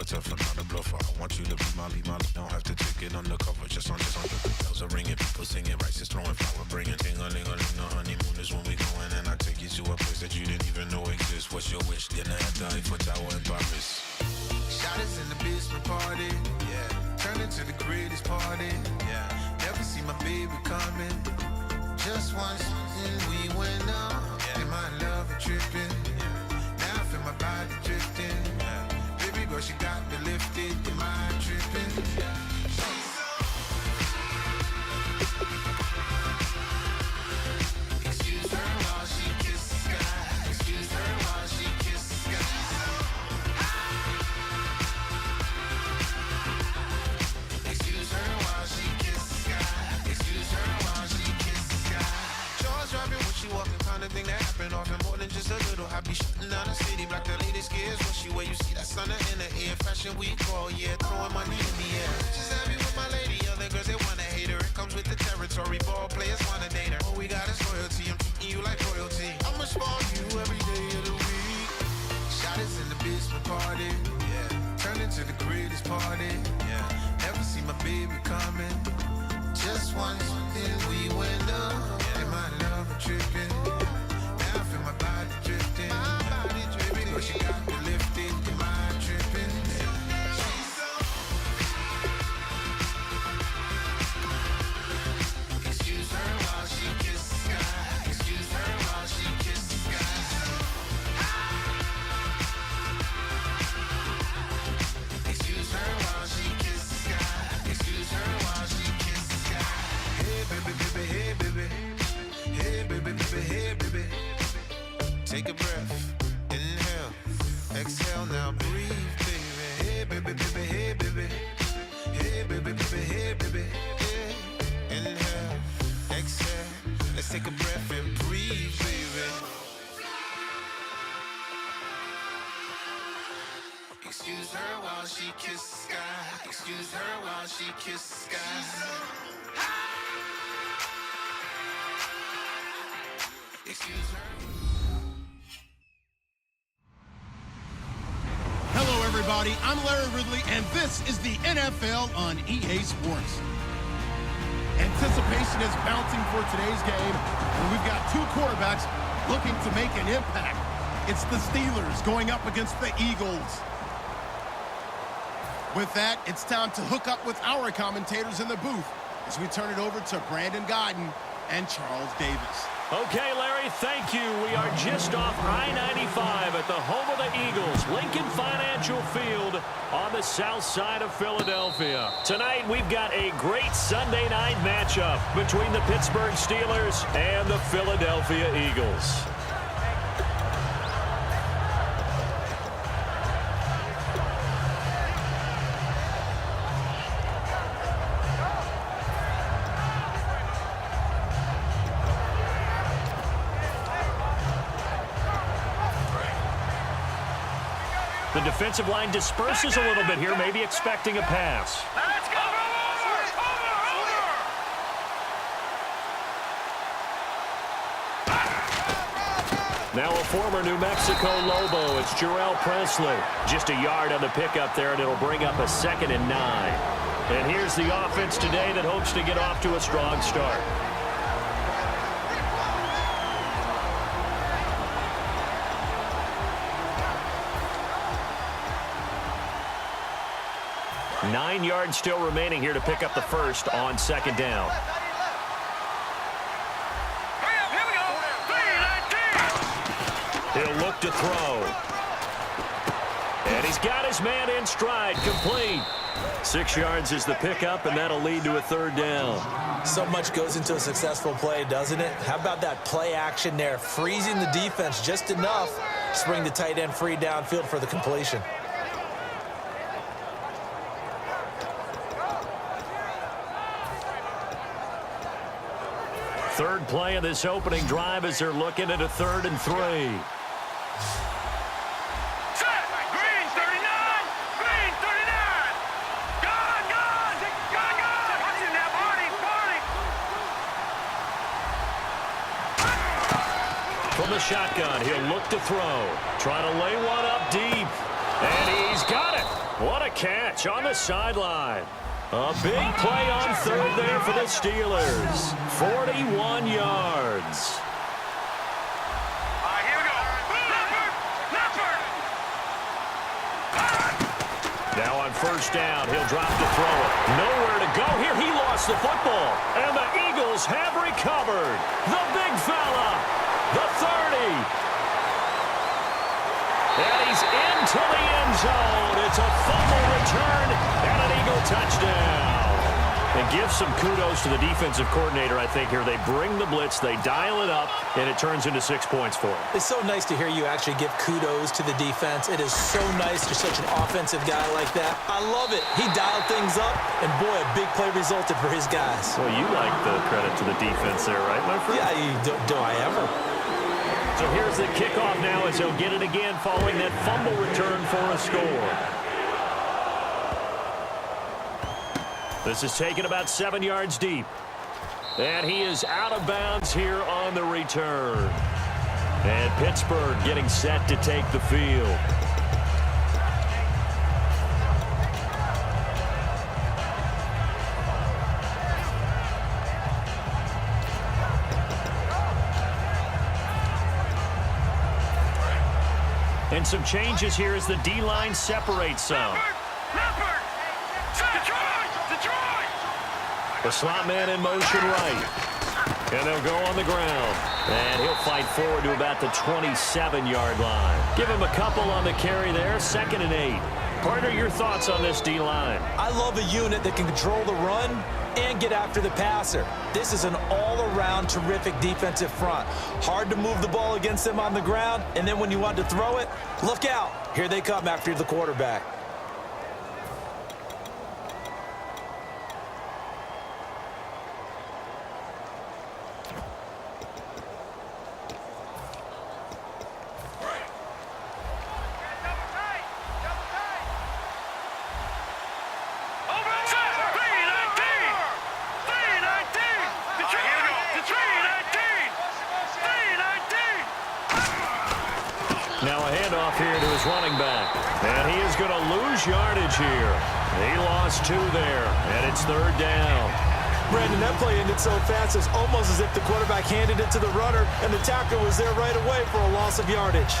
tough and not a bluffer. I want you to be my, don't have to take it undercover. Just on the bells are ringing, people singing, rice is throwing, flower bringing. Ting-a-ling-a-ling, the honeymoon is when we going, and I take you to a place that you didn't even know exists. What's your wish? Dinner at the Eiffel Tower in Paris. Shot is in the basement party, yeah. Turn into the greatest party, yeah. Never see my baby coming. Just once, and we went up, yeah. And my love a tripping, yeah. Now I feel my body drifting, yeah. Baby girl, she got me lifted, the mind tripping, yeah. Excuse her while she kisses the sky. Excuse her while she kisses the sky. Excuse her while she kisses the sky. Excuse her while she kisses the sky. Jaws dropping when she walking, kind of thing that happen often. More than just a little happy shutting down the city. Black the latest gears when she wear. You see that sun in the air. Fashion week all year, throwing money in the air. She's happy with my lady. Other girls they wanna hate her. It comes with the territory. Ball players wanna date her. All we got is loyalty. I'm treating you like royalty. I'ma spoil you every day of the week. Shot is in the basement party, yeah. Turn into the greatest party, yeah. Never see my baby coming. Just once, then we went up, yeah. And my love a tripping. Now I feel my body drifting. My body dripping. But she got me lifted, the mind tripping. Excuse her while she kisses the sky. Excuse her while she kisses the sky. Excuse her while she kisses the sky. Excuse her while she kisses the sky. Hey baby, baby, hey baby. Hey baby, baby, hey baby. Take a breath, inhale, exhale, now breathe, baby. Hey baby, baby, hey baby. Hey baby, baby, hey baby. Yeah. Inhale, exhale, let's take a breath and breathe, baby. Excuse her while she kisses the sky. Excuse her while she kisses the sky. Excuse her. Hello, everybody. I'm Larry Ridley, and this is the NFL on EA Sports. Anticipation is bouncing for today's game, and we've got two quarterbacks looking to make an impact. It's the Steelers going up against the Eagles. With that, it's time to hook up with our commentators in the booth as we turn it over to Brandon Godden and Charles Davis. Okay, Larry, thank you. We are just off I-95 at the home of the Eagles, Lincoln Financial Field on the south side of Philadelphia. Tonight, we've got a great Sunday night matchup between the Pittsburgh Steelers and the Philadelphia Eagles. The defensive line disperses a little bit here, maybe expecting a pass. Let's go! Now a former New Mexico Lobo, it's Jarrell Presley. Just a yard on the pickup there, and it'll bring up a 2nd and 9. And here's the offense today that hopes to get off to a strong start. Nine yards still remaining here to pick up the first on 2nd down. He'll look to throw. And he's got his man in stride, complete. 6 yards is the pickup, and that'll lead to a 3rd down. So much goes into a successful play, doesn't it? How about that play action there, freezing the defense just enough to bring the tight end free downfield for the completion. Third play of this opening drive as they're looking at a 3rd and 3. Green 39! Green 39! Gone! Watching that party! From the shotgun, he'll look to throw. Trying to lay one up deep. And he's got it. What a catch on the sideline. A big play on third there for the Steelers. 41 yards. Here we go. Leopard. Now on first down, he'll drop to throw it. Nowhere to go here. He lost the football. And the Eagles have recovered. The big fella. The 30. And he's into the end zone. It's a fumble return and an Eagle touchdown. And give some kudos to the defensive coordinator, I think, here. They bring the blitz, they dial it up, and it turns into 6 points for him. It's so nice to hear you actually give kudos to the defense. It is so nice you're such an offensive guy like that. I love it. He dialed things up, and boy, a big play resulted for his guys. Well, you like the credit to the defense there, right, my friend? Yeah, do I ever? So here's the kickoff now as he'll get it again following that fumble return for a score. This is taken about 7 yards deep. And he is out of bounds here on the return. And Pittsburgh getting set to take the field. And some changes here as the D-line separates some. Leopard. Detroit. The slot man in motion right. And they'll go on the ground. And he'll fight forward to about the 27-yard line. Give him a couple on the carry there. 2nd and 8. Partner, your thoughts on this D-line? I love a unit that can control the run and get after the passer. This is an all-around terrific defensive front. Hard to move the ball against them on the ground, and then when you want to throw it, look out. Here they come after the quarterback. Now a handoff here to his running back. And he is going to lose yardage here. He lost 2 there, and it's 3rd down. Brandon, that play ended so fast, it's almost as if the quarterback handed it to the runner, and the tackler was there right away for a loss of yardage.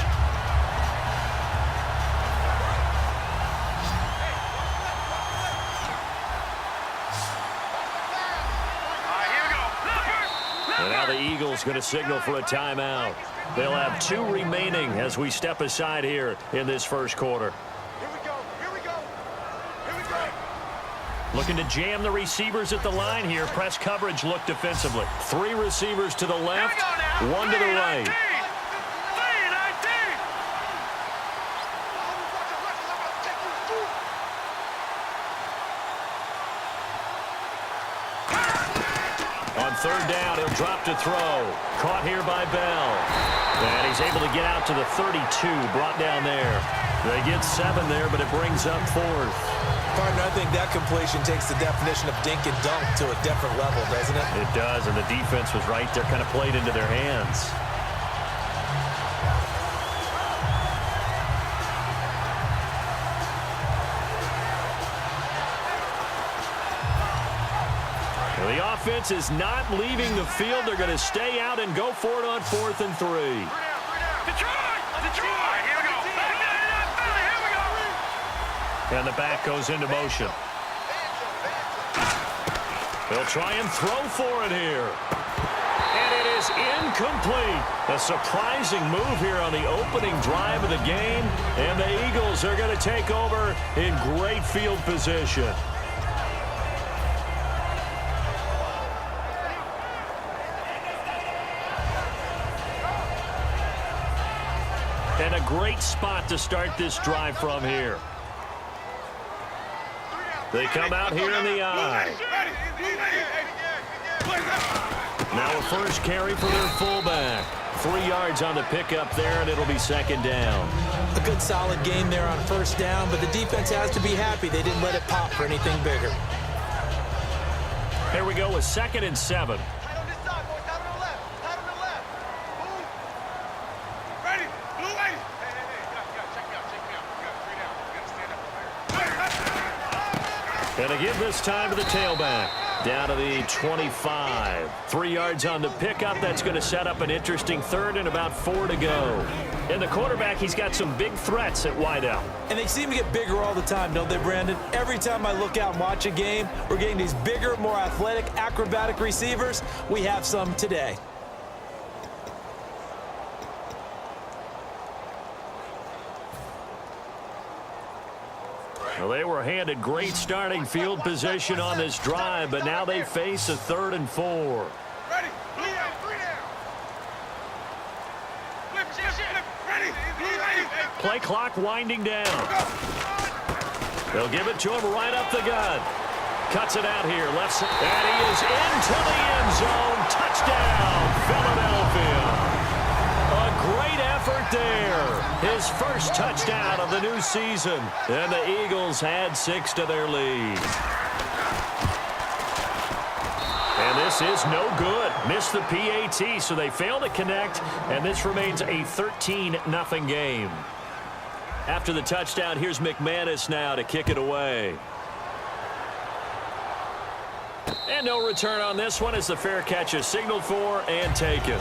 And now the Eagles going to signal for a timeout. They'll have 2 remaining as we step aside here in this first quarter. Looking to jam the receivers at the line here. Press coverage look defensively. 3 receivers to the left, 1 to the right. On 3rd down, he'll drop to throw. Caught here by Bell. And he's able to get out to the 32, brought down there. They get 7 there, but it brings up 4th. Partner, I think that completion takes the definition of dink and dunk to a different level, doesn't it? It does, and the defense was right there, kind of played into their hands. Well, the offense is not leaving the field. They're going to stay out and go for it on 4th and 3. Detroit! Here we go. And the back goes into motion. They'll try and throw for it here. And it is incomplete. A surprising move here on the opening drive of the game. And the Eagles are going to take over in great field position. And a great spot to start this drive from here. They come out here in the eye. Now a first carry for their fullback. 3 yards on the pickup there, and it'll be 2nd down. A good solid game there on 1st down, but the defense has to be happy they didn't let it pop for anything bigger. Here we go with 2nd and 7. And they give this time to the tailback. Down to the 25. 3 yards on the pickup. That's going to set up an interesting third and about 4 to go. And the quarterback, he's got some big threats at wideout. And they seem to get bigger all the time, don't they, Brandon? Every time I look out and watch a game, we're getting these bigger, more athletic, acrobatic receivers. We have some today. Well, they were handed great starting field position on this drive, but now they face a 3rd and 4. Ready. 3 down. 3 down. Ready. Play clock winding down. They'll give it to him right up the gut. Cuts it out here. Left side. And he is into the end zone. Touchdown, Philadelphia. A great effort there. His first touchdown of the new season. And the Eagles add 6 to their lead. And this is no good. Missed the PAT, so they fail to connect. And this remains a 13-0 game. After the touchdown, here's McManus now to kick it away. And no return on this one as the fair catch is signaled for and taken.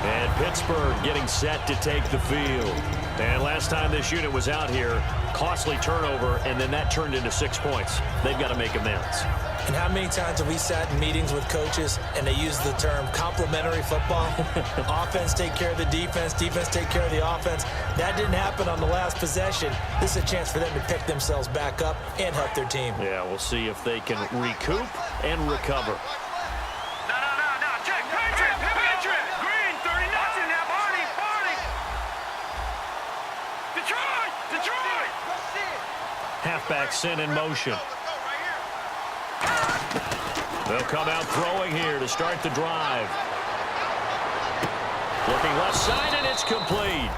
And Pittsburgh getting set to take the field. And last time this unit was out here, costly turnover, and then that turned into 6 points. They've got to make amends. And how many times have we sat in meetings with coaches and they use the term complementary football? Offense take care of the defense, defense take care of the offense. That didn't happen on the last possession. This is a chance for them to pick themselves back up and help their team. Yeah, we'll see if they can recoup and recover. No. Check. Patriot. Green, 30 nothing now. Barney. Detroit. Halfback sent in motion. They'll come out throwing here to start the drive. Looking left side, and it's complete.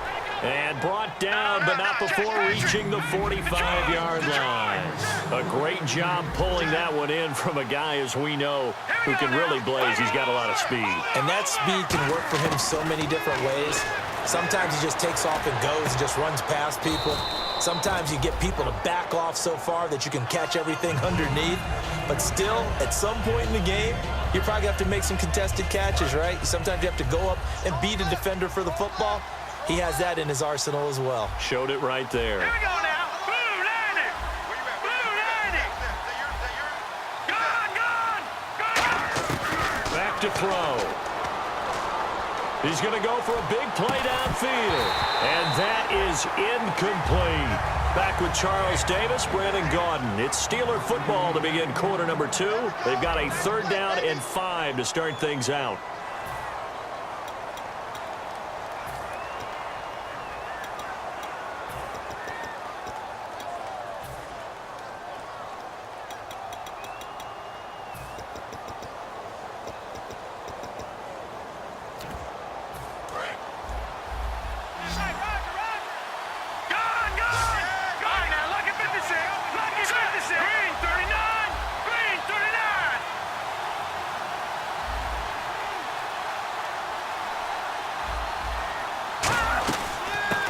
And brought down, but not before reaching the 45-yard line. A great job pulling that one in from a guy, as we know, who can really blaze. He's got a lot of speed. And that speed can work for him so many different ways. Sometimes he just takes off and goes and just runs past people. Sometimes you get people to back off so far that you can catch everything underneath. But still, at some point in the game, you're probably going to have to make some contested catches, right? Sometimes you have to go up and beat a defender for the football. He has that in his arsenal as well. Showed it right there. Here we go now. Blue 90. Back to throw. He's going to go for a big play downfield. And that is incomplete. Back with Charles Davis, Brandon Gaudin. It's Steeler football to begin quarter number 2. They've got a 3rd down and 5 to start things out.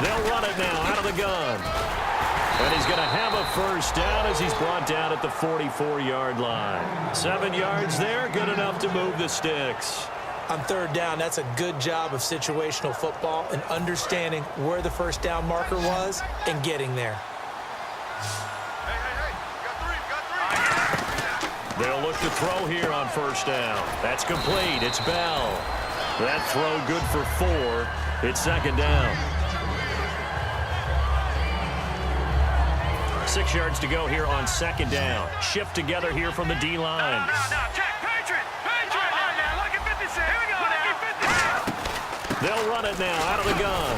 They'll run it now out of the gun. And he's going to have a first down as he's brought down at the 44-yard line. 7 yards there, good enough to move the sticks. On 3rd down, that's a good job of situational football and understanding where the first down marker was and getting there. They'll look to throw here on 1st down. That's complete. It's Bell. That throw good for 4. It's 2nd down. 6 yards to go here on 2nd down. Shift together here from the D-line. Check. Patriot. Now, look at 56. Here we go now. They'll run it now out of the gun.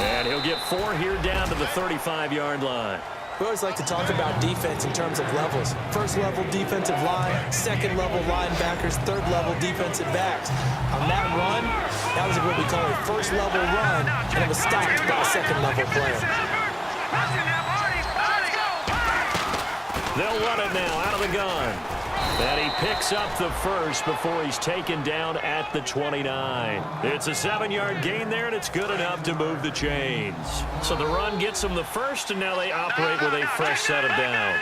And he'll get 4 here down to the 35-yard line. We always like to talk about defense in terms of levels. 1st level defensive line, 2nd level linebackers, 3rd level defensive backs. On that run, that was what we call a 1st level run, and it was stopped by a 2nd level player. They'll run it now out of the gun. And he picks up the first before he's taken down at the 29. It's a 7-yard gain there, and it's good enough to move the chains. So the run gets them the first, and now they operate with a fresh set of downs.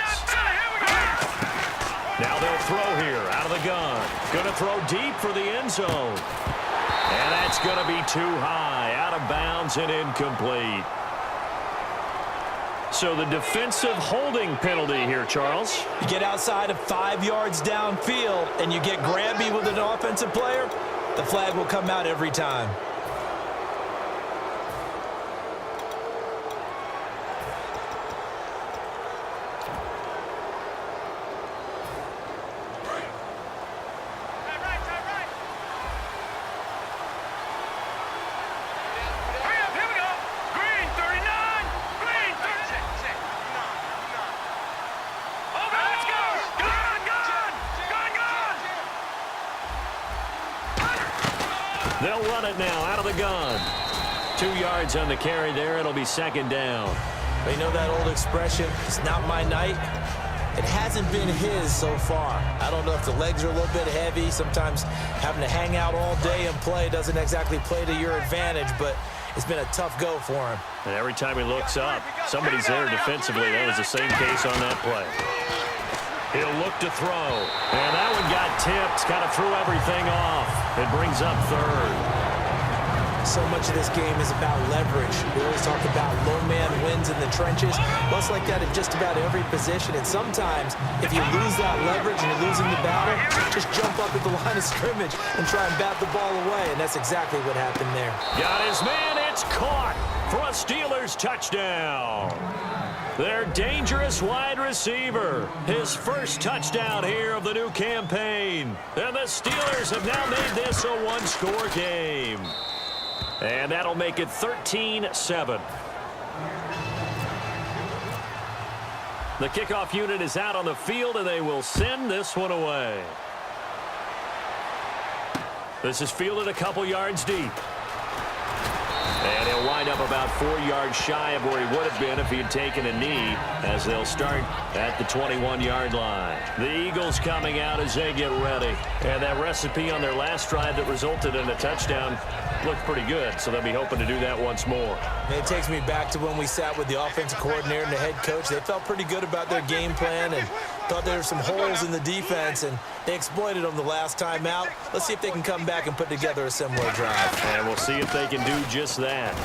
Now they'll throw here out of the gun. Going to throw deep for the end zone. And that's going to be too high, out of bounds and incomplete. So the defensive holding penalty here, Charles. You get outside of 5 yards downfield and you get grabby with an offensive player, the flag will come out every time. They'll run it now out of the gun. 2 yards on the carry there. It'll be second down. They know that old expression, it's not my night. It hasn't been his so far. I don't know if the legs are a little bit heavy. Sometimes having to hang out all day and play doesn't exactly play to your advantage, but it's been a tough go for him. And every time he looks up, somebody's there defensively. That was the same case on that play. He'll look to throw. And that one got tipped. Kind of threw everything off. It brings up third. So much of this game is about leverage. We always talk about low man wins in the trenches. Well, it's like that in just about every position. And sometimes, if you lose that leverage and you're losing the battle, just jump up at the line of scrimmage and try and bat the ball away. And that's exactly what happened there. Got his man. It's caught for a Steelers touchdown. Their dangerous wide receiver. His first touchdown here of the new campaign. And the Steelers have now made this a one-score game. And that'll make it 13-7. The kickoff unit is out on the field, and they will send this one away. This is fielded a couple yards deep. And he'll wind up about 4 yards shy of where he would have been if he had taken a knee, as they'll start at the 21-yard line. The Eagles coming out as they get ready. And that recipe on their last drive that resulted in a touchdown looked pretty good, so they'll be hoping to do that once more. And it takes me back to when we sat with the offensive coordinator and the head coach. They felt pretty good about their game plan and thought there were some holes in the defense, and they exploited them the last time out. Let's see if they can come back and put together a similar drive. And we'll see if they can do just that.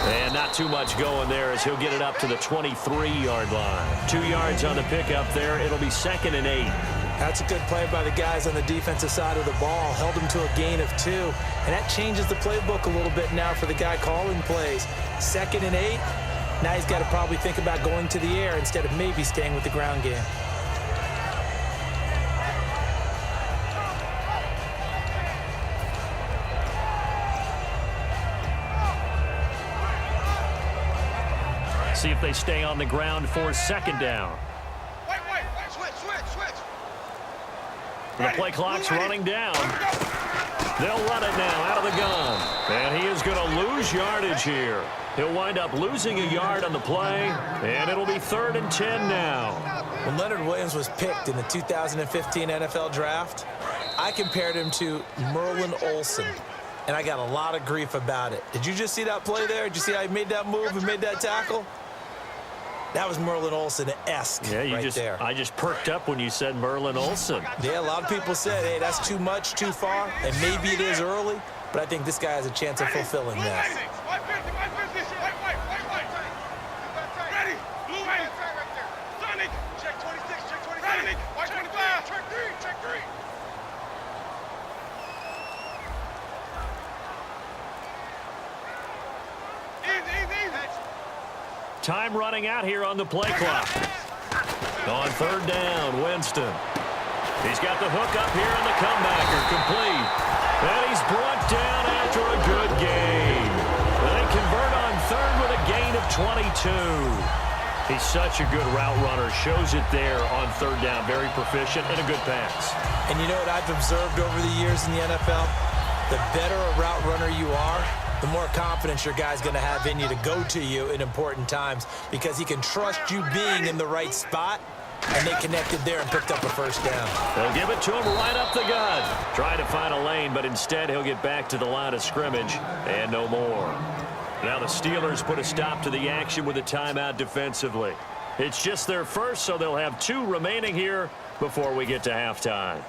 And not too much going there as he'll get it up to the 23-yard line. 2 yards on the pickup there. It'll be 2nd and 8. That's a good play by the guys on the defensive side of the ball. Held them to a gain of 2. And that changes the playbook a little bit now for the guy calling plays. 2nd and 8. Now he's got to probably think about going to the air instead of maybe staying with the ground game. See if they stay on the ground for 2nd down. The play clock's running down. They'll run it now out of the gun. And he is going to lose yardage here. He'll wind up losing a yard on the play, and it'll be 3rd and 10 now. When Leonard Williams was picked in the 2015 NFL Draft, I compared him to Merlin Olsen, and I got a lot of grief about it. Did you just see that play there? Did you see how he made that move and made that tackle? That was Merlin Olsen-esque there. I just perked up when you said Merlin Olsen. Yeah, a lot of people said, hey, that's too much, too far, and maybe it is early, but I think this guy has a chance of fulfilling that. Time running out here on the play clock. On 3rd down, Winston. He's got the hook up here and the comebacker complete. And he's brought down after a good game. They convert on 3rd with a gain of 22. He's such a good route runner. Shows it there on 3rd down. Very proficient and a good pass. And you know what I've observed over the years in the NFL? The better a route runner you are, the more confidence your guy's going to have in you to go to you in important times because he can trust you being in the right spot, and they connected there and picked up a 1st down. They'll give it to him right up the gut. Trying to find a lane, but instead he'll get back to the line of scrimmage and no more. Now the Steelers put a stop to the action with a timeout defensively. It's just their first, so they'll have 2 remaining here before we get to halftime.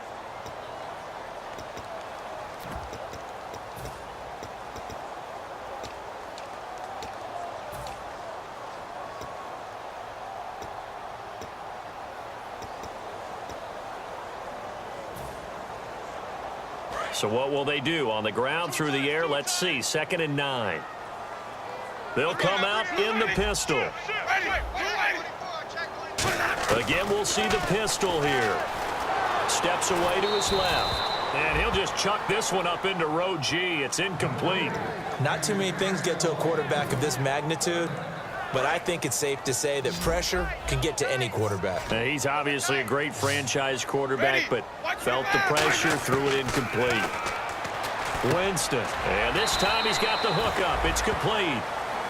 So what will they do? On the ground, through the air, let's see. 2nd and 9. They'll come out in the pistol. Again, we'll see the pistol here. Steps away to his left. And he'll just chuck this one up into row G. It's incomplete. Not too many things get to a quarterback of this magnitude, but I think it's safe to say that pressure can get to any quarterback. Now, he's obviously a great franchise quarterback, but felt the pressure, threw it incomplete. Winston, and this time he's got the hook up. It's complete.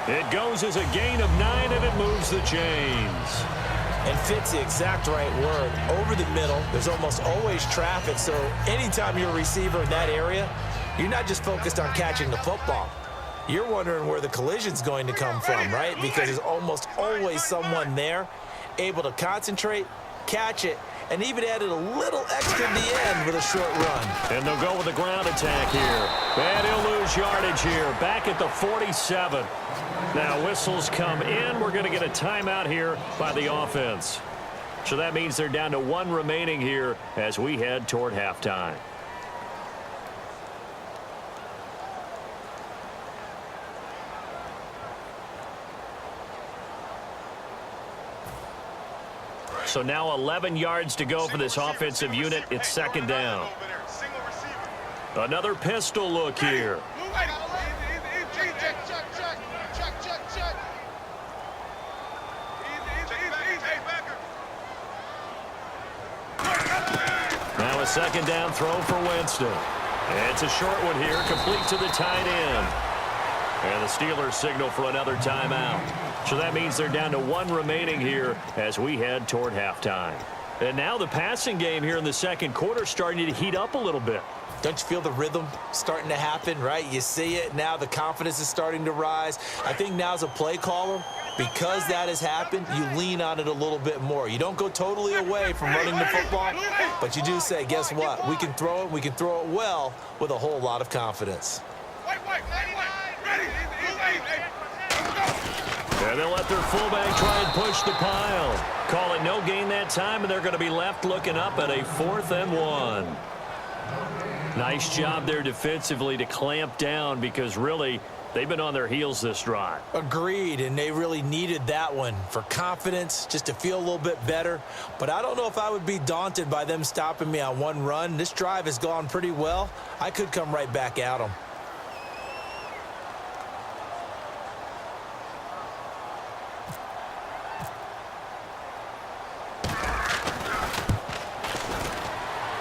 It goes as a gain of 9, and it moves the chains. And fits the exact right word. Over the middle, there's almost always traffic, so anytime you're a receiver in that area, you're not just focused on catching the football. You're wondering where the collision's going to come from, right? Because there's almost always someone there able to concentrate, catch it, and even added a little extra at the end with a short run. And they'll go with the ground attack here. And he'll lose yardage here. Back at the 47. Now whistles come in. We're going to get a timeout here by the offense. So that means they're down to 1 remaining here as we head toward halftime. So now 11 yards to go for this offensive unit. It's 2nd down. Another pistol look here. Now a 2nd down throw for Winston. It's a short one here, complete to the tight end. And the Steelers signal for another timeout. So that means they're down to 1 remaining here as we head toward halftime. And now the passing game here in the 2nd quarter starting to heat up a little bit. Don't you feel the rhythm starting to happen, right? You see it now. The confidence is starting to rise. I think now as a play caller, because that has happened, you lean on it a little bit more. You don't go totally away from running the football, but you do say, guess what? We can throw it. We can throw it well with a whole lot of confidence. And they'll let their fullback try and push the pile. Call it no gain that time, and they're going to be left looking up at a 4th and 1. Nice job there defensively to clamp down because really they've been on their heels this drive. Agreed, and they really needed that one for confidence, just to feel a little bit better. But I don't know if I would be daunted by them stopping me on 1 run. This drive has gone pretty well. I could come right back at them.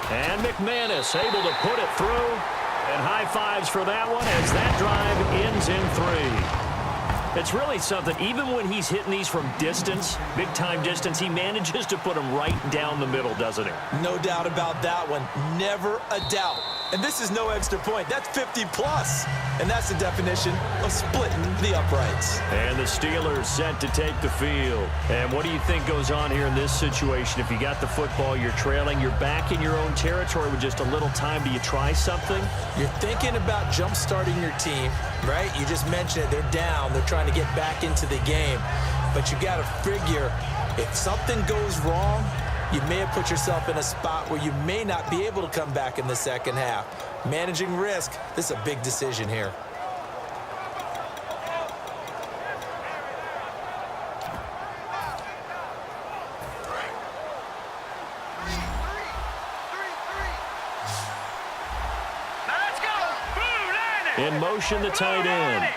And McManus able to put it through. And high fives for that one as that drive ends in 3. It's really something. Even when he's hitting these from distance, big-time distance, he manages to put them right down the middle, doesn't he? No doubt about that one. Never a doubt. And this is no extra point. That's 50-plus. And that's the definition of splitting the uprights. And the Steelers set to take the field. And what do you think goes on here in this situation? If you got the football, you're trailing, you're back in your own territory with just a little time. Do you try something? You're thinking about jump-starting your team, right? You just mentioned it. They're down. They're trying to get back into the game. But you got to figure if something goes wrong, you may have put yourself in a spot where you may not be able to come back in the 2nd half. Managing risk, this is a big decision here. In motion, the tight end.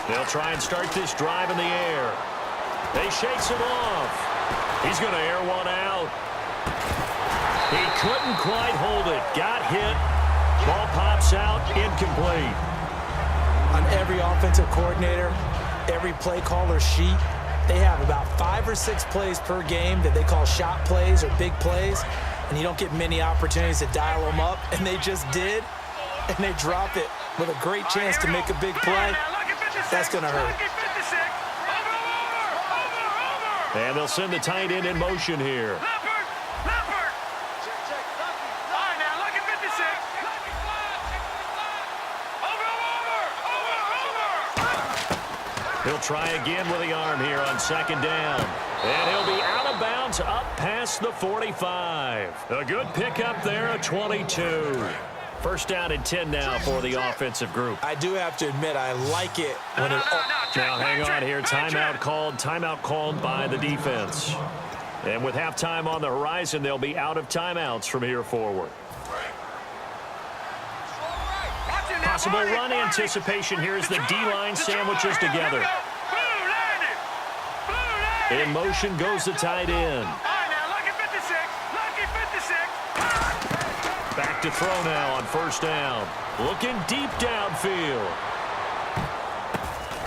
They'll try and start this drive in the air. They shakes him off. He's going to air one out. He couldn't quite hold it. Got hit. Ball pops out. Incomplete. On every offensive coordinator, every play caller sheet, they have about 5 or 6 plays per game that they call shot plays or big plays, and you don't get many opportunities to dial them up, and they just did, and they drop it with a great chance to make a big play, that's going to hurt. And they'll send the tight end in motion here. He'll try again with the arm here on second down. And he'll be out of bounds up past the 45. A good pickup there, a 22. First down and 10 now for the offensive group. I do have to admit, I like it when it... Now hang on here. Timeout called by the defense. And with halftime on the horizon, they'll be out of timeouts from here forward. Possible run anticipation here as the D-line sandwiches together. In motion goes the tight end. Back to throw now on first down. Looking deep downfield.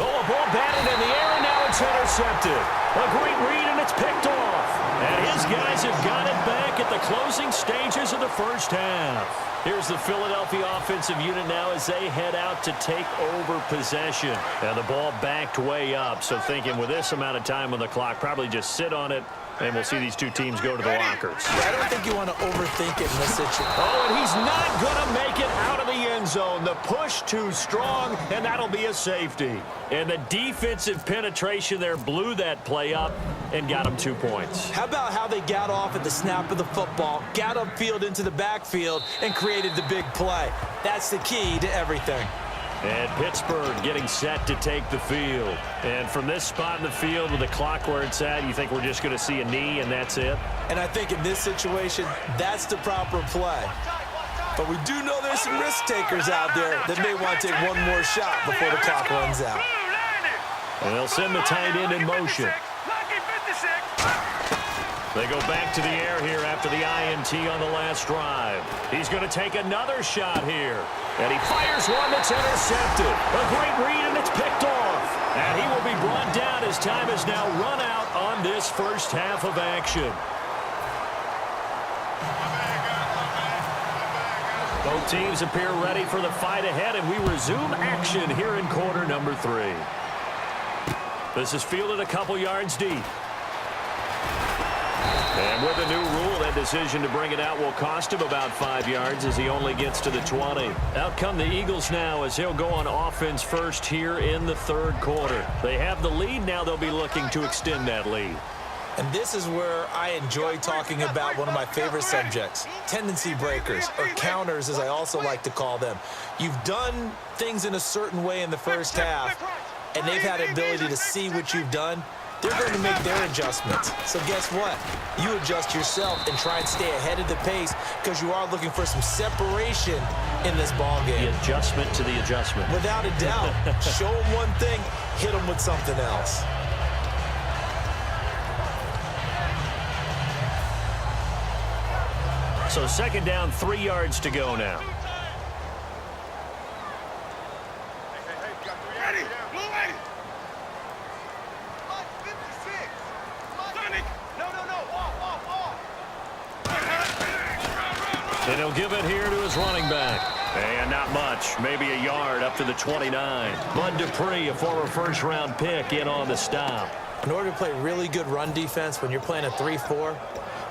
Oh, a ball batted in the air, and now it's intercepted. A great read, and it's picked off. And his guys have got it back at the closing stages of the first half. Here's the Philadelphia offensive unit now as they head out to take over possession. And the ball backed way up, so thinking with this amount of time on the clock, probably just sit on it, and we'll see these two teams go to the lockers. I don't think you want to overthink it in this situation. Oh, and he's not going to make it out of the end zone. The push too strong, and that'll be a safety. And the defensive penetration there blew that play up and got him 2 points. How about how they got off at the snap of the football, got upfield into the backfield, and created the big play? That's the key to everything. And Pittsburgh getting set to take the field. And from this spot in the field with the clock where it's at, you think we're just going to see a knee and that's it? And I think in this situation, that's the proper play. But we do know there's some risk takers out there that may want to take one more shot before the clock runs out. And they'll send the tight end in motion. They go back to the air here after the INT on the last drive. He's going to take another shot here. And he fires one that's intercepted. A great read, and it's picked off. And he will be brought down as time has now run out on this first half of action. Both teams appear ready for the fight ahead, and we resume action here in quarter number 3. This is fielded a couple yards deep. And with a new rule, that decision to bring it out will cost him about 5 yards as he only gets to the 20. Out come the Eagles now as he'll go on offense first here in the third quarter. They have the lead. Now they'll be looking to extend that lead. And this is where I enjoy talking about one of my favorite subjects, tendency breakers, or counters as I also like to call them. You've done things in a certain way in the first half, and they've had the ability to see what you've done. They're going to make their adjustments. So guess what? You adjust yourself and try and stay ahead of the pace because you are looking for some separation in this ball game. The adjustment to the adjustment. Without a doubt. Show them one thing, hit them with something else. So second down, 3 yards to go now. And he'll give it here to his running back. And not much, maybe a yard up to the 29. Bud Dupree, a former first-round pick, in on the stop. In order to play really good run defense when you're playing a 3-4,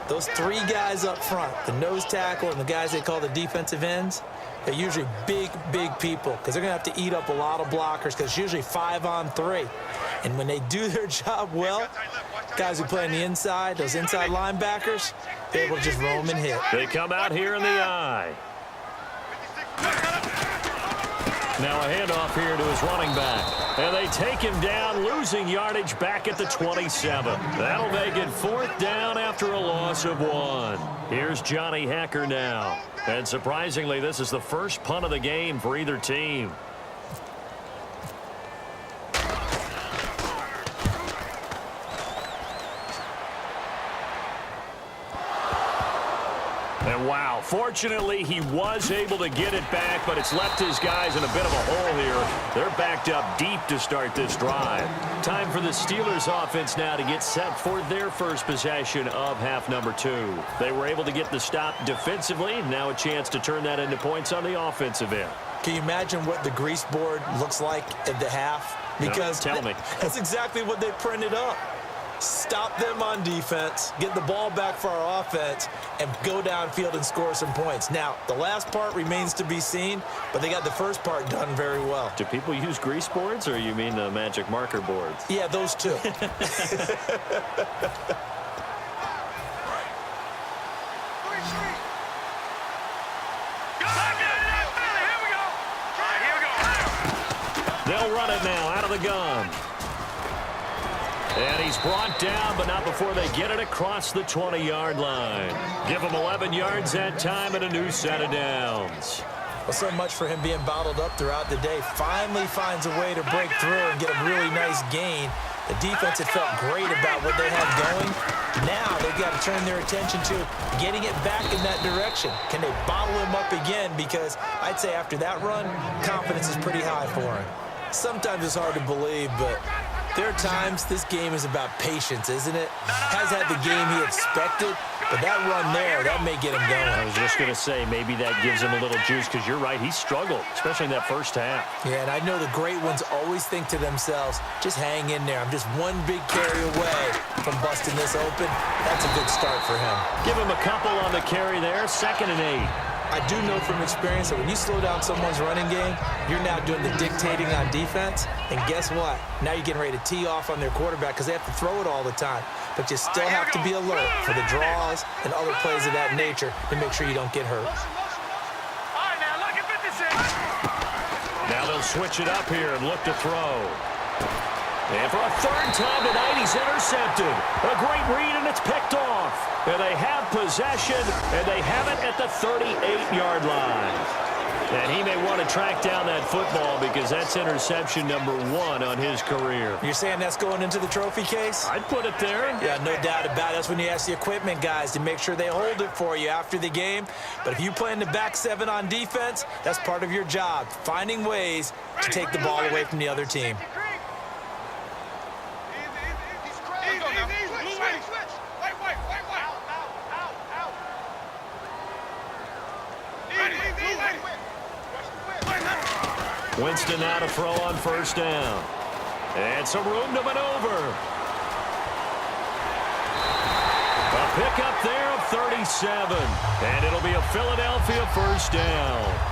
those 3 guys up front, the nose tackle and the guys they call the defensive ends, they're usually big people because they're going to have to eat up a lot of blockers because it's usually 5-on-3. And when they do their job well, guys who play on the inside, those inside linebackers, they're able to just roam and hit. They come out here in the eye. Now a handoff here to his running back. And they take him down, losing yardage back at the 27. That'll make it 4th down after a loss of 1. Here's Johnny Hecker now. And surprisingly, this is the first punt of the game for either team. And Wow. Fortunately, he was able to get it back, but it's left his guys in a bit of a hole here. They're backed up deep to start this drive. Time for the Steelers offense now to get set for their first possession of half number 2. They were able to get the stop defensively. Now a chance to turn that into points on the offensive end. Can you imagine what the grease board looks like at the half? Because no, tell me. That's exactly what they printed up. Stop them on defense, get the ball back for our offense, and go downfield and score some points. Now, the last part remains to be seen, but they got the first part done very well. Do people use grease boards, or you mean magic marker boards? Yeah, those two. They'll run it now out of the gun. And he's brought down, but not before they get it across the 20-yard line. Give him 11 yards that time and a new set of downs. Well, so much for him being bottled up throughout the day. Finally finds a way to break through and get a really nice gain. The defense had felt great about what they had going. Now they've got to turn their attention to getting it back in that direction. Can they bottle him up again? Because I'd say after that run, confidence is pretty high for him. Sometimes it's hard to believe, but there are times this game is about patience, isn't it? Has had the game he expected, but that run there, that may get him going. I was just going to say, maybe that gives him a little juice, because you're right, he struggled, especially in that first half. Yeah, and I know the great ones always think to themselves, just hang in there. I'm just one big carry away from busting this open. That's a good start for him. Give him a couple on the carry there, 2nd and 8. I do know from experience that when you slow down someone's running game, you're now doing the dictating on defense. And guess what? Now you're getting ready to tee off on their quarterback because they have to throw it all the time. But you still have to be alert for the draws and other plays of that nature to make sure you don't get hurt. Now they'll switch it up here and look to throw. And for a 3rd time tonight, he's intercepted. A great read, and it's picked off. And they have possession, and they have it at the 38-yard line. And he may want to track down that football because that's interception number 1 on his career. You're saying that's going into the trophy case? I'd put it there. Yeah, no doubt about it. That's when you ask the equipment guys to make sure they hold it for you after the game. But if you play in the back 7 on defense, that's part of your job, finding ways to take the ball away from the other team. Winston now to throw on 1st down. And some room to maneuver. A pickup there of 37. And it'll be a Philadelphia 1st down.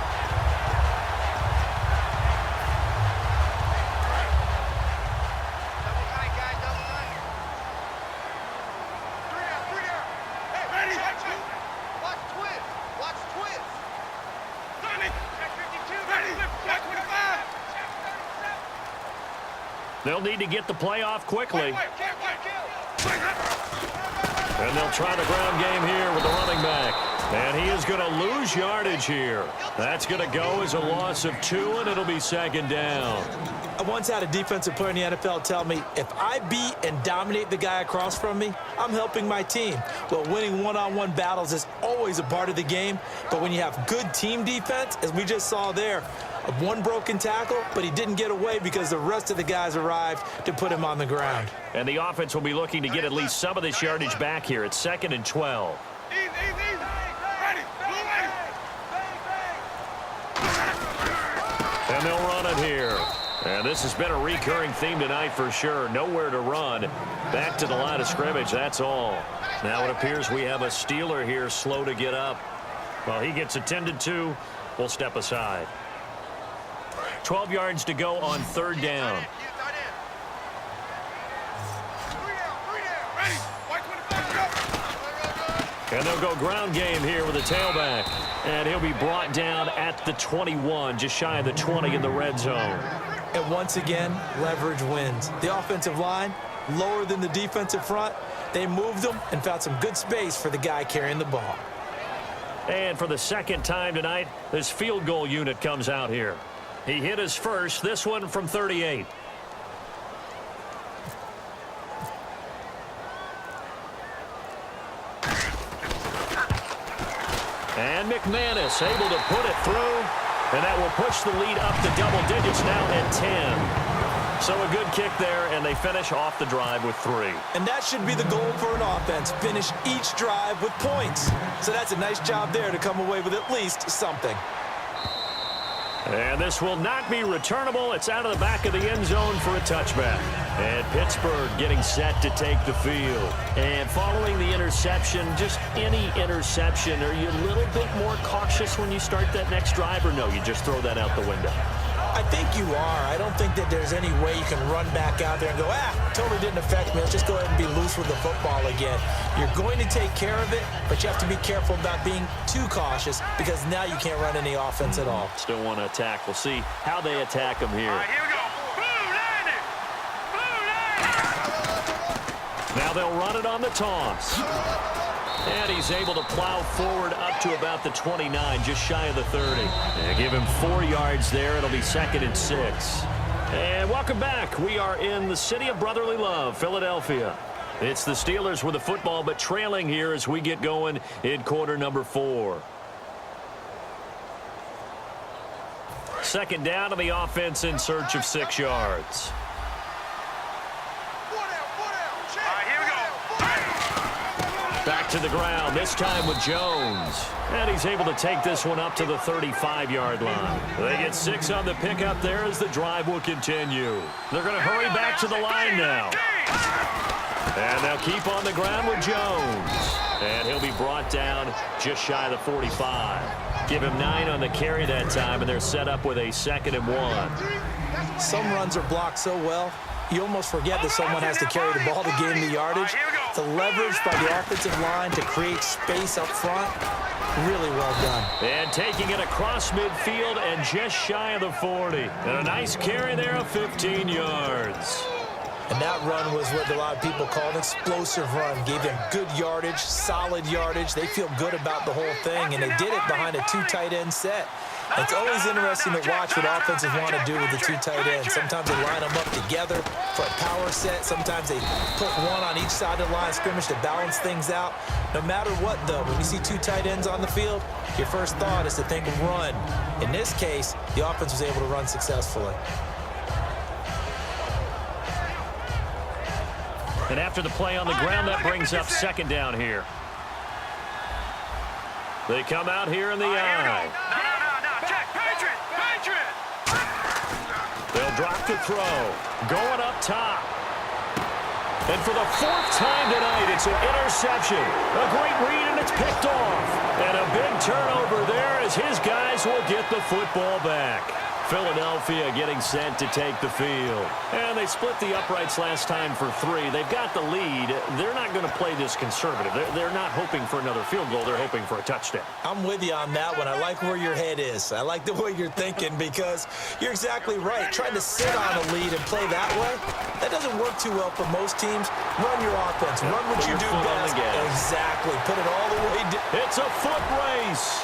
They'll need to get the play off quickly. And they'll try the ground game here with the running back. And he is going to lose yardage here. That's going to go as a loss of 2, and it'll be 2nd down. I once had a defensive player in the NFL tell me, if I beat and dominate the guy across from me, I'm helping my team. Well, winning one-on-one battles is always a part of the game, but when you have good team defense, as we just saw there, one broken tackle, but he didn't get away because the rest of the guys arrived to put him on the ground. And the offense will be looking to get at least some of this yardage back here. It's 2nd and 12. And they'll run it here. And this has been a recurring theme tonight for sure. Nowhere to run. Back to the line of scrimmage, that's all. Now it appears we have a Steeler here slow to get up. Well, he gets attended to. We'll step aside. 12 yards to go on 3rd down. And they'll go ground game here with a tailback. And he'll be brought down at the 21, just shy of the 20 in the red zone. And once again, leverage wins. The offensive line, lower than the defensive front. They moved them and found some good space for the guy carrying the ball. And for the 2nd time tonight, this field goal unit comes out here. He hit his first, this one from 38. And McManus able to put it through, and that will push the lead up to double digits now at 10. So a good kick there, and they finish off the drive with 3. And that should be the goal for an offense, finish each drive with points. So that's a nice job there to come away with at least something. And this will not be returnable. It's out of the back of the end zone for a touchback. And Pittsburgh getting set to take the field. And following the interception, just any interception, are you a little bit more cautious when you start that next drive, or no, you just throw that out the window? I think you are. I don't think that there's any way you can run back out there and go, totally didn't affect me. Let's just go ahead and be loose with the football again. You're going to take care of it, but you have to be careful about being too cautious because now you can't run any offense at all. Still want to attack. We'll see how they attack them here. All right, here we go. Blue 90. Blue 90. Now they'll run it on the toss. And he's able to plow forward up to about the 29, just shy of the 30. And give him 4 yards there. It'll be 2nd and 6. And welcome back. We are in the city of brotherly love, Philadelphia. It's the Steelers with the football, but trailing here as we get going in quarter number 4. 2nd down, and the offense in search of 6 yards. Back to the ground, this time with Jones. And he's able to take this one up to the 35-yard line. They get 6 on the pickup there as the drive will continue. They're going to hurry back to the line now. And they'll keep on the ground with Jones. And he'll be brought down just shy of the 45. Give him 9 on the carry that time, and they're set up with a 2nd and 1. Some runs are blocked so well, you almost forget that someone has to carry the ball to gain the yardage. The leverage by the offensive line to create space up front, really well done. And taking it across midfield and just shy of the 40. And a nice carry there of 15 yards. And that run was what a lot of people call an explosive run. Gave them good yardage, solid yardage. They feel good about the whole thing, and they did it behind a 2 tight end set. It's always interesting to watch what offenses want to do with the 2 tight ends. Sometimes they line them up together for a power set. Sometimes they put one on each side of the line of scrimmage to balance things out. No matter what, though, when you see 2 tight ends on the field, your first thought is to think of run. In this case, the offense was able to run successfully. And after the play on the ground, that brings up 2nd down here. They come out here in the eye. They'll drop the throw. Going up top. And for the 4th time tonight, it's an interception. A great read, and it's picked off. And a big turnover there as his guys will get the football back. Philadelphia getting set to take the field. And they split the uprights last time for 3. They've got the lead. They're not going to play this conservative. They're not hoping for another field goal. They're hoping for a touchdown. I'm with you on that one. I like where your head is. I like the way you're thinking because you're exactly right. Trying to sit on a lead and play that way, that doesn't work too well for most teams. Run your offense. Run what you do best. Exactly. Put it all the way down. It's a foot race.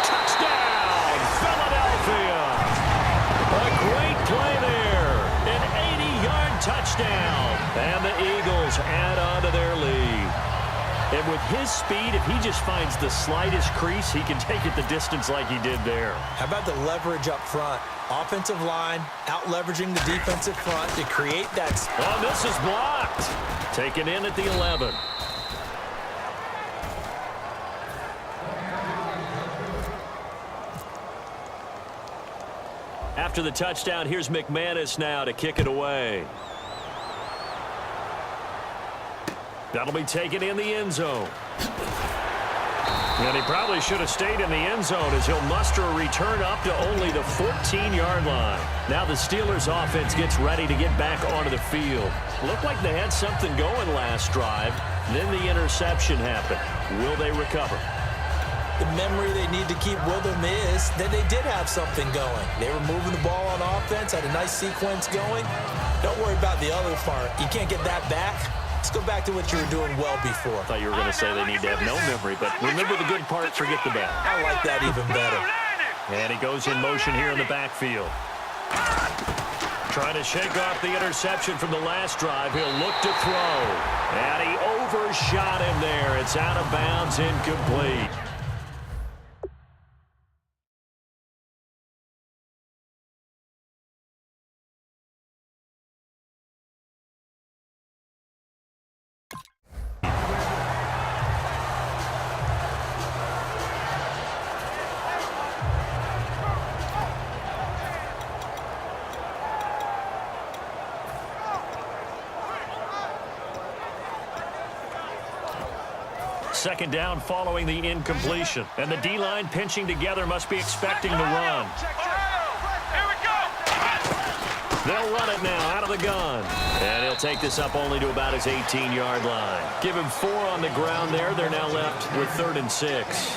Touchdown. Philadelphia. A great play there. An 80-yard touchdown. And the Eagles add on to their lead. And with his speed, if he just finds the slightest crease, he can take it the distance like he did there. How about the leverage up front? Offensive line out-leveraging the defensive front to create that. Oh, this is blocked. Taken in at the 11. After the touchdown, here's McManus now to kick it away. That'll be taken in the end zone. And he probably should have stayed in the end zone as he'll muster a return up to only the 14-yard line. Now the Steelers offense gets ready to get back onto the field. Looked like they had something going last drive. Then the interception happened. Will they recover? The memory they need to keep with them is that they did have something going. They were moving the ball on offense, had a nice sequence going. Don't worry about the other part. You can't get that back. Let's go back to what you were doing well before. I thought you were going to say they need to have no memory, but remember the good part, forget the bad. I like that even better. And he goes in motion here in the backfield. Trying to shake off the interception from the last drive. He'll look to throw. And he overshot him there. It's out of bounds, incomplete. Second down following the incompletion. And the D-line pinching together must be expecting the run. Here we go. They'll run it now out of the gun. And he'll take this up only to about his 18-yard line. Give him 4 on the ground there. They're now left with 3rd and 6.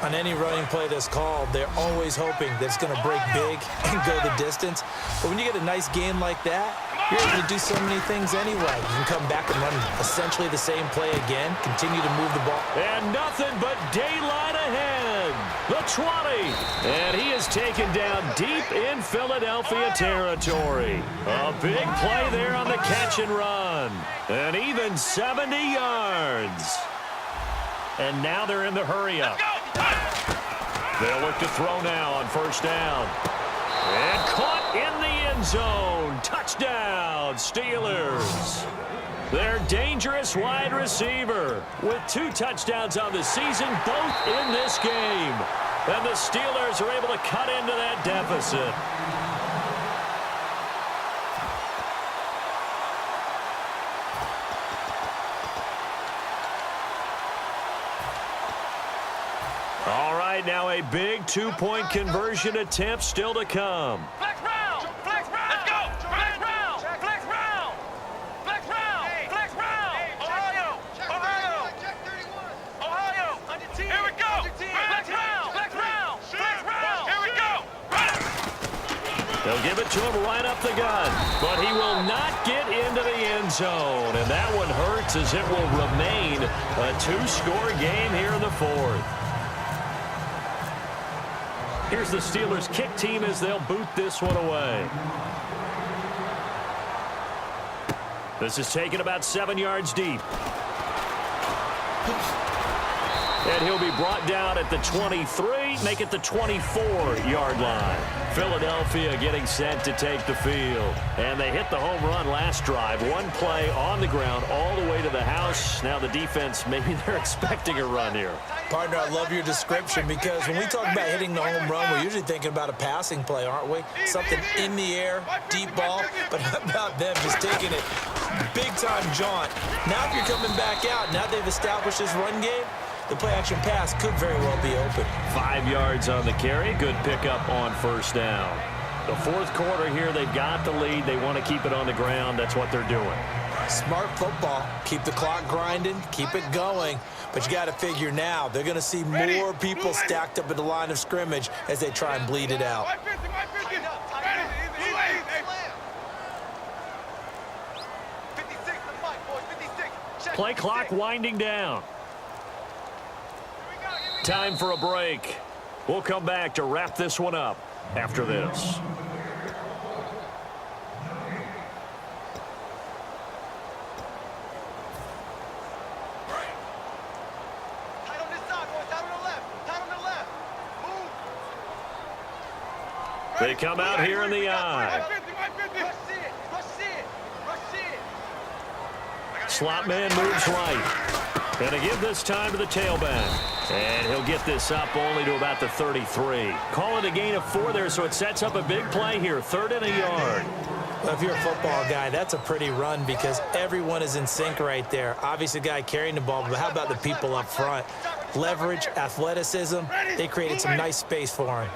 On any running play that's called, they're always hoping that it's going to break big and go the distance. But when you get a nice game like that, you're able to do so many things anyway. You can come back and run essentially the same play again, continue to move the ball. And nothing but daylight ahead. The 20. And he is taken down deep in Philadelphia territory. A big play there on the catch and run. And even 70 yards. And now they're in the hurry-up. They'll look to throw now on 1st down. And caught in the end zone. Touchdown, Steelers. Their dangerous wide receiver with 2 touchdowns on the season, both in this game. And the Steelers are able to cut into that deficit. All right, now a big 2-point conversion attempt still to come. Flex round. Flex round. Let's go. Flex round. Flex round. Flex round. Flex round. Ohio. Ohio. Ohio. Here we go. Flex round. Flex round. Flex round. Here we go. They'll give it to him right up the gun, but he will not get into the end zone. And that one hurts as it will remain a 2-score game here in the 4th. Here's the Steelers kick team as they'll boot this one away. This is taken about 7 yards deep. And he'll be brought down at the 23, make it the 24-yard line. Philadelphia getting set to take the field. And they hit the home run last drive. 1 play on the ground all the way to the house. Now the defense, maybe they're expecting a run here. Partner, I love your description because when we talk about hitting the home run, we're usually thinking about a passing play, aren't we? Something in the air, deep ball. But how about them just taking it big-time jaunt? Now if you're coming back out, now they've established this run game, the play-action pass could very well be open. 5 yards on the carry. Good pickup on 1st down. The 4th quarter here, they've got the lead. They want to keep it on the ground. That's what they're doing. Smart football. Keep the clock grinding. Keep it going. But you got to figure now, they're going to see more people stacked up at the line of scrimmage as they try and bleed it out. Play clock winding down. Time for a break. We'll come back to wrap this one up after this. They come out here in the eye. Slot man moves right. And they give this time to the tailback. And he'll get this up only to about the 33. Call it a gain of 4 there, so it sets up a big play here. 3rd and a yard. Well, if you're a football guy, that's a pretty run because everyone is in sync right there. Obviously, the guy carrying the ball, but how about the people up front? Leverage, athleticism, they created some nice space for him.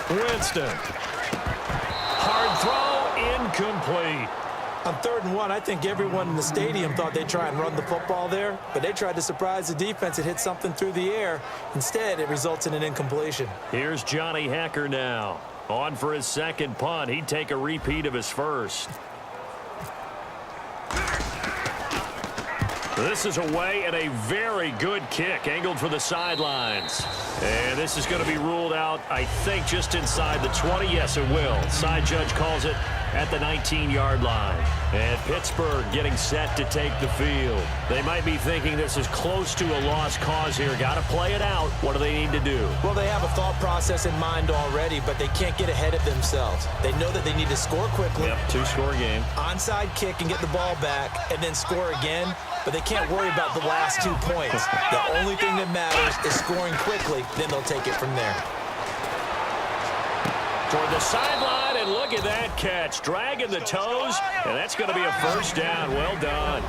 Winston. Hard throw, incomplete. On 3rd and 1, I think everyone in the stadium thought they'd try and run the football there, but they tried to surprise the defense and hit something through the air. Instead, it results in an incompletion. Here's Johnny Hecker now. On for his 2nd punt. He'd take a repeat of his 1st. This is away and a very good kick angled for the sidelines. And this is going to be ruled out, I think, just inside the 20. Yes, it will. Side judge calls it at the 19-yard line. And Pittsburgh getting set to take the field. They might be thinking this is close to a lost cause here. Got to play it out. What do they need to do? Well, they have a thought process in mind already, but they can't get ahead of themselves. They know that they need to score quickly. Yep, two-score game. Onside kick and get the ball back and then score again. But they can't worry about the last 2 points. The only thing that matters is scoring quickly. Then they'll take it from there. Toward the sideline, and look at that catch. Dragging the toes, and that's going to be a first down. Well done.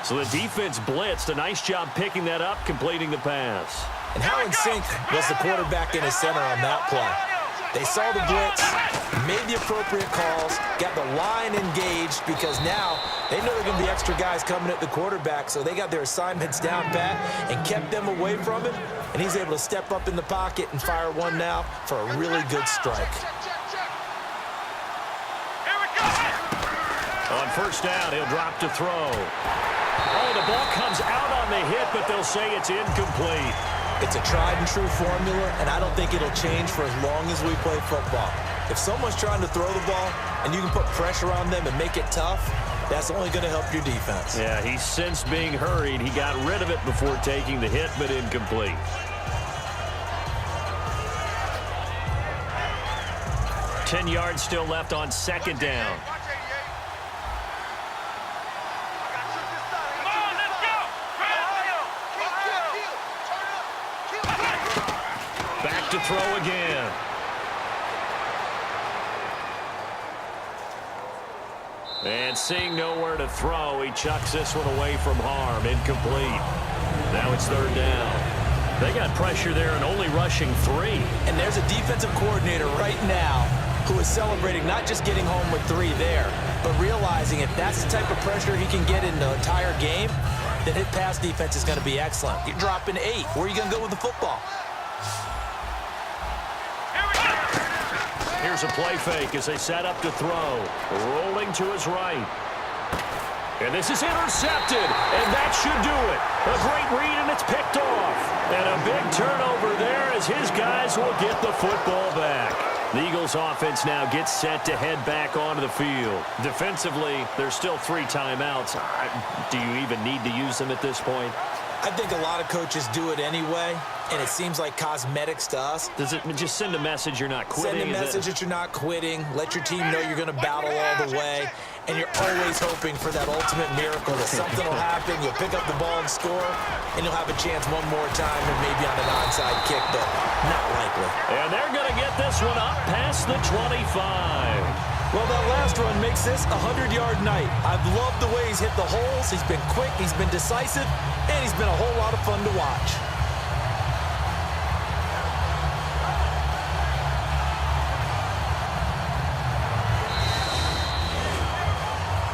So the defense blitzed. A nice job picking that up, completing the pass. And how in sync was the quarterback in his center on that play? They saw the blitz, made the appropriate calls, got the line engaged because now they know there are going to be extra guys coming at the quarterback, so they got their assignments down pat and kept them away from him, and he's able to step up in the pocket and fire one now for a really good strike. On first down, he'll drop to throw. Oh, the ball comes out on the hit, but they'll say it's incomplete. It's a tried-and-true formula, and I don't think it'll change for as long as we play football. If someone's trying to throw the ball and you can put pressure on them and make it tough, that's only going to help your defense. Yeah, he's since being hurried. He got rid of it before taking the hit, but incomplete. Ten yards still left on second down. Back to throw again. And seeing nowhere to throw, he chucks this one away from harm. Incomplete. Now it's third down. They got pressure there and only rushing 3. And there's a defensive coordinator right now who is celebrating not just getting home with 3 there, but realizing if that's the type of pressure he can get in the entire game, then his pass defense is going to be excellent. You're dropping 8. Where are you going to go with the football? Here's a play fake as they set up to throw. Rolling to his right. And this is intercepted, and that should do it. A great read, and it's picked off. And a big turnover there as his guys will get the football back. The Eagles offense now gets set to head back onto the field. Defensively, there's still 3 timeouts. Do you even need to use them at this point? I think a lot of coaches do it anyway, and it seems like cosmetics to us. Does it just send a message you're not quitting? Send a message that you're not quitting. Let your team know you're going to battle all the way. And you're always hoping for that ultimate miracle that something will happen, you'll pick up the ball and score, and you'll have a chance one more time and maybe on an onside kick, but not likely. And they're going to get this one up past the 25. Well, that last run makes this a 100-yard night. I've loved the way he's hit the holes. He's been quick, he's been decisive, and he's been a whole lot of fun to watch.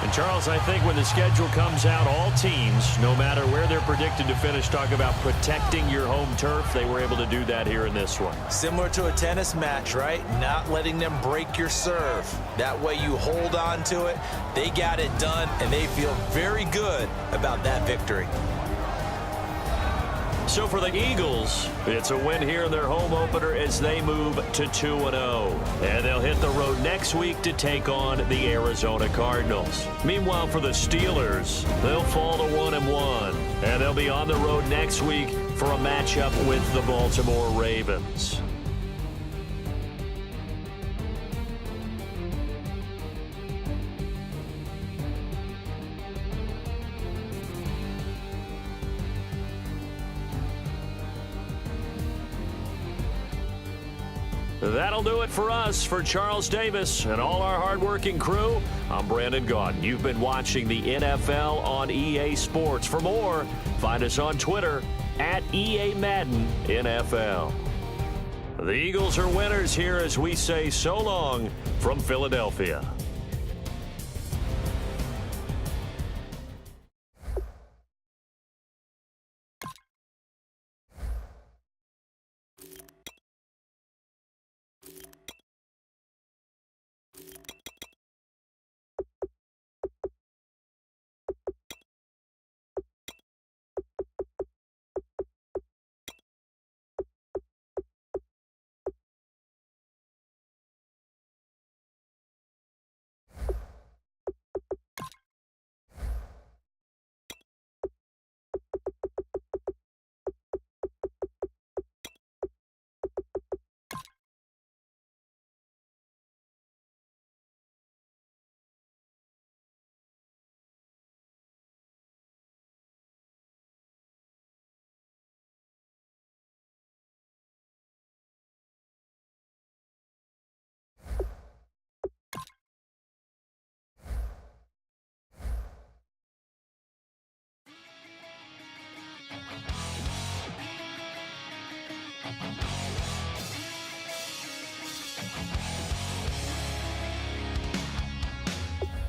And Charles, I think when the schedule comes out, all teams, no matter where they're predicted to finish, talk about protecting your home turf. They were able to do that here in this one. Similar to a tennis match, right? Not letting them break your serve. That way you hold on to it. They got it done, and they feel very good about that victory. So for the Eagles, it's a win here in their home opener as they move to 2-0. And they'll hit the road next week to take on the Arizona Cardinals. Meanwhile, for the Steelers, they'll fall to 1-1. And they'll be on the road next week for a matchup with the Baltimore Ravens. That'll do it for us. For Charles Davis and all our hardworking crew, I'm Brandon Gaudin. You've been watching the NFL on EA Sports. For more, find us on Twitter at EA Madden NFL. The Eagles are winners here as we say so long from Philadelphia.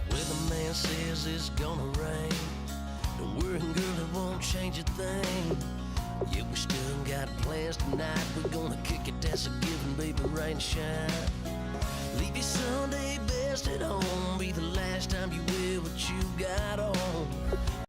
Weatherman says it's gonna rain. Don't worry, girl, it won't change a thing. Yeah, we still got plans tonight. We're gonna kick it, that's a given, baby, rain or shine. Leave your Sunday best at home. Be the last time you wear what you got on.